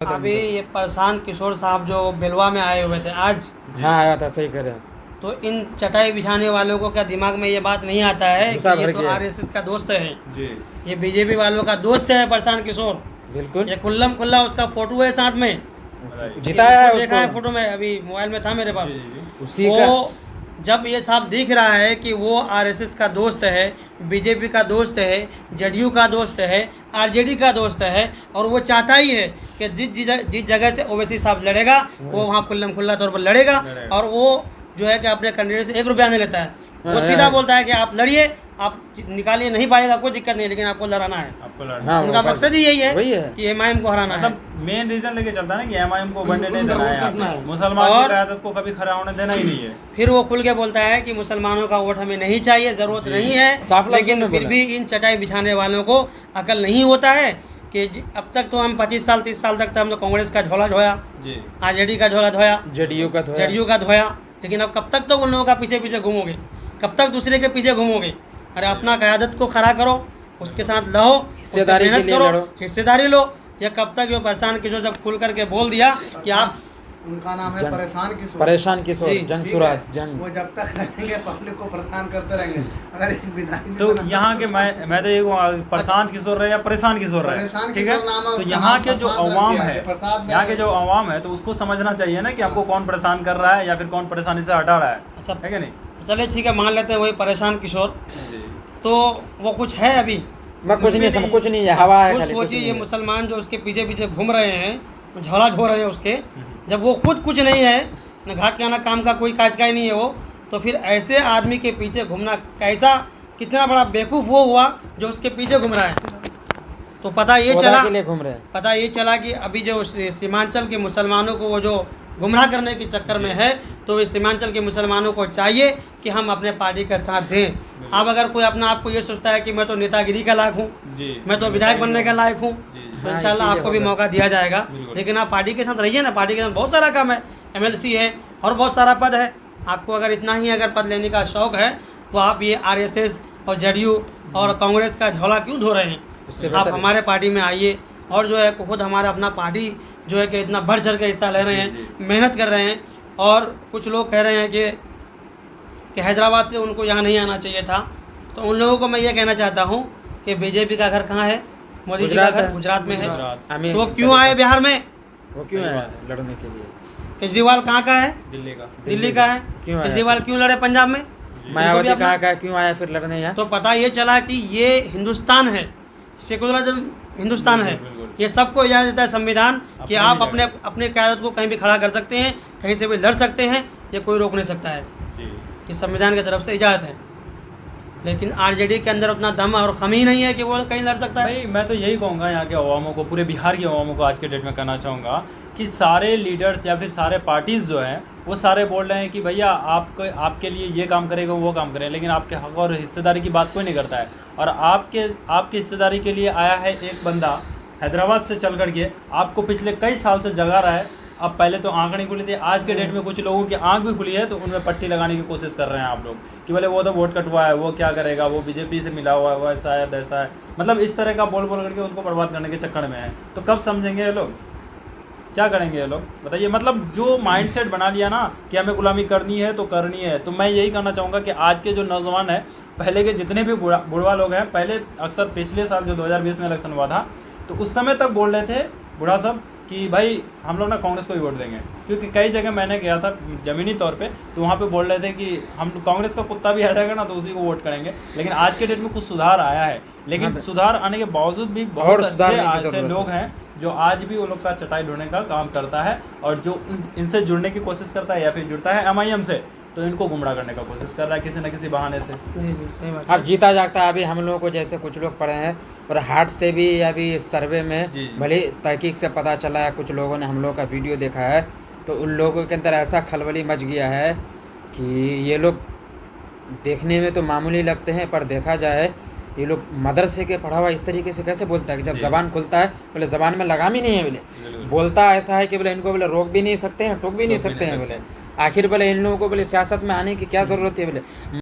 अभी ये प्रशांत किशोर साहब जो बेलवा में आए हुए थे आज, हाँ आया था, सही करे। तो इन चटाई बिछाने वालों को क्या दिमाग में ये बात नहीं आता है गुस्सा कि ये भर तो गया। आरएसएस का दोस्त है, जी ये बीजेपी वालों का दोस्त है प्रशांत किशोर। बिल्कुल ये खुल्लम खुल्ला उसका फोटो है साथ में, राइट जिताया है ये देखा है उसको, फोटो में, अभी मोबाइल में था मेरे पास। जी जी उसी का। वो जब ये साफ दिख रहा है कि वो आरएसएस का दोस्त है, बीजेपी का दोस्त है, जेडीयू का दोस्त है, आरजेडी का दोस्त है, और वो चाहता ही है कि जिस जगह से ओवैसी साहब लड़ेगा वो वहाँ खुल्लम खुल्ला तौर पर लड़ेगा, और वो जो है कि अपने कैंडिडेट से 1 रुपया नहीं लेता है। वो हाँ, सीधा हाँ। बोलता है कि आप लड़िए, आप निकालिए, नहीं पाएगा कोई दिक्कत नहीं, लेकिन आपको लड़ाना है। आपको लड़ना हाँ, उनका वो मकसद ही यही वही है है। कि एमआईएम को हराना है। मतलब मेन रीजन लेके चलता है ना कि एमआईएम को बनने नहीं देना है यहाँ करना है। पे। मुसलमान और- की क़यादत को कभी खड़ा होने देना ही नहीं है। फिर वो खुल के बोलता है कि मुसलमानों का वोट हमें नहीं चाहिए, ज़रूरत जी। नहीं है, साफ लफ्ज़ों लेकिन में फिर बोला। भी इन चटाई बिछाने वालों को अकल नहीं होता है कि अब तक तो हम 25 साल 30 साल तक तो हम तो कांग्रेस का झोला धोया, जी आरजेडी का झोला धोया, जेडीयू का तो है। जेडीयू का धोया, लेकिन अब कब तक तो उन लोगों का पीछे पीछे घूमोगे, कब तक दूसरे के पीछे घूमोगे? अरे अपना क़यादत को खड़ा करो, उसके साथ लहो, उससे हिस्सेदारी के मेहनत लिए करो, लड़ो। हिस्सेदारी लो। या कब तक जो प्रशांत किशोर सब खुल करके बोल दिया कि आप उनका नाम है जंग- परेशान किशोर। किशोर, जी, जंग ठीक सुराज, है? जंग। वो जब तक रहेंगे पब्लिक को परेशान करते रहेंगे। अगर एक विधायक तो यहाँ के मैं तो ये कहूँगा, प्रशांत किशोर रहे या परेशान किशोर रहे, परेशान ठीक है। किशोर नाम है, तो उसका यहाँ नाम के जो प्रसाद रख अवाम दिया है, है, प्रसाद यहाँ के है। जो अवाम है, तो उसको समझना चाहिए ना कि हमको कौन परेशान कर रहा है या फिर कौन परेशानी से हटा रहा है, अच्छा है कि नहीं? चलिए ठीक है, मान लेते हैं वही परेशान किशोर, जी तो वो कुछ है अभी मैं कुछ नहीं समझ, कुछ नहीं है, हवा है खुद खाली, कुछ सोचिए नहीं ये है। मुसलमान जो उसके पीछे पीछे घूम रहे हैं, झोला धो रहे हैं उसके, जब वो खुद कुछ नहीं है, न घाट खाना काम का कोई काज का ही नहीं है वो, तो फिर ऐसे आदमी के पीछे घूमना कैसा, कितना बड़ा बेवकूफ़ वो हुआ जो उसके पीछे घूम रहा है। तो पता ये खुदा चला के लिए घूम रहे हैं। पता ये चला कि अभी जो सीमांचल के मुसलमानों को वो जो गुमराह करने के चक्कर में है, तो इस सीमांचल के मुसलमानों को चाहिए कि हम अपने पार्टी का साथ दें। अब अगर कोई अपना आपको ये सोचता है कि मैं तो नेतागिरी का लायक हूँ, जी मैं तो विधायक बनने का लायक हूँ, जी तो हाँ, इंशाल्लाह इसीलिए आपको भी होगा। मौका दिया जाएगा। बिल्कुल। लेकिन आप पार्टी के साथ रहिए ना, पार्टी के साथ बहुत सारा काम है, एमएलसी है और बहुत सारा पद है। आपको अगर इतना ही अगर पद लेने का शौक है, तो आप ये आरएसएस और जेडीयू और कांग्रेस का झोला क्यों धो रहे उससे हैं? आप बेहतर है। हमारे पार्टी में आइए, और जो है खुद हमारा अपना पार्टी जो है कि इतना बढ़ चढ़ के हिस्सा ले रहे जी, हैं, मेहनत कर रहे हैं। और कुछ लोग कह रहे हैं कि हैदराबाद से उनको यहाँ नहीं आना चाहिए था, तो उन लोगों को मैं ये कहना चाहता हूँ कि बीजेपी का घर कहाँ है? मोदी जी का गुजरात घर है। गुजरात में है, गुजरात, आमिर तो क्यों आए बिहार में? वो क्यों आया लड़ने के लिए? केजरीवाल कहाँ का है? दिल्ली का दिल्ली का है। क्यों आया? केजरीवाल क्यों लड़े पंजाब में? मायावती उनको भी कहाँ अपना- का क्यों आया फिर लड़ने यहाँ? तो पता ये चला कि ये हिंदुस्तान है, सेकुलरिज्म हिंदुस्तान है। बिल्कुल। ये सबको इजाज़त देता है संविधान कि अपना आप भी अपने अपने क़यादत को कहीं भी खड़ा कर सकते हैं, कहीं से भी लड़ सकते हैं, ये कोई रोक नहीं सकता है। जी ये संविधान की तरफ से इजाज़त है। लेकिन आरजेडी के अंदर उतना दम और खम ही नहीं है कि वो कहीं लड़ सकता है। भाई मैं तो यही कहूँगा यहाँ के अवामों को, पूरे बिहार के अवामों को आज के डेट में कहना चाहूँगा कि सारे लीडर्स या फिर सारे पार्टीज़ जो हैं वो सारे बोल रहे हैं कि भैया आपको आपके लिए ये काम करेगा वो काम करें, लेकिन आपके हक और हिस्सेदारी की बात कोई नहीं करता है। और आपकी हिस्सेदारी के लिए आया है एक बंदा हैदराबाद से चल कर के, आपको पिछले कई साल से जगा रहा है। अब पहले तो आँख नहीं खुली थी, आज के डेट में कुछ लोगों की आँख भी खुली है, तो उनमें पट्टी लगाने की कोशिश कर रहे हैं आप लोग कि बोले वो तो वोट कटवा है, वो क्या करेगा, वो बीजेपी से मिला हुआ है, वो ऐसा है वैसा है। मतलब इस तरह का बोल बोल करके उनको बर्बाद करने के चक्कर में है। तो कब समझेंगे ये लोग, क्या करेंगे ये लोग, बताइए? मतलब जो माइंडसेट बना लिया ना कि हमें गुलामी करनी है तो करनी है। तो मैं यही कहना चाहूँगा कि आज के जो नौजवान हैं, पहले के जितने भी बुढ़वा लोग हैं, पहले अक्सर पिछले साल जो 2020 में इलेक्शन हुआ था, तो उस समय तक बोल रहे थे बूढ़ा सब कि भाई हम लोग ना कांग्रेस को ही वोट देंगे। क्योंकि कई जगह मैंने गया था ज़मीनी तौर पे, तो वहाँ पे बोल रहे थे कि हम कांग्रेस का कुत्ता भी आ जाएगा ना तो उसी को वोट करेंगे। लेकिन आज के डेट में कुछ सुधार आया है, लेकिन हाँ, सुधार आने के बावजूद भी और बहुत सुधारने अच्छे की आज से जरूरत लोग है। हैं जो आज भी वो लोग का चटाई ढूंढने का काम करता है, और जो इनसे जुड़ने की कोशिश करता है या फिर जुड़ता है एमआईएम से, तो इनको गुमराह करने का कोशिश कर रहा है किसी न किसी बहाने से। जी जी सही बात है। अब जीता जागता अभी हम लोगों को जैसे कुछ लोग पढ़े हैं और हार्ट से भी अभी सर्वे में जी, जी। भले तहकीक से पता चला है, कुछ लोगों ने हम लोग का वीडियो देखा है, तो उन लोगों के अंदर ऐसा खलबली मच गया है कि ये लोग देखने में तो मामूली लगते हैं, पर देखा जाए ये लोग मदरसे के पढ़ा हुआ इस तरीके से कैसे बोलता है कि जब जी। ज़बान खुलता है बोले ज़बान में लगाम ही नहीं है, बोले बोलता ऐसा है कि बोले इनको बोले रोक भी नहीं सकते हैं, टोक भी नहीं सकते हैं, बोले आखिर बोले इन लोगों को बोले सियासत में आने की क्या ज़रूरत है, बोले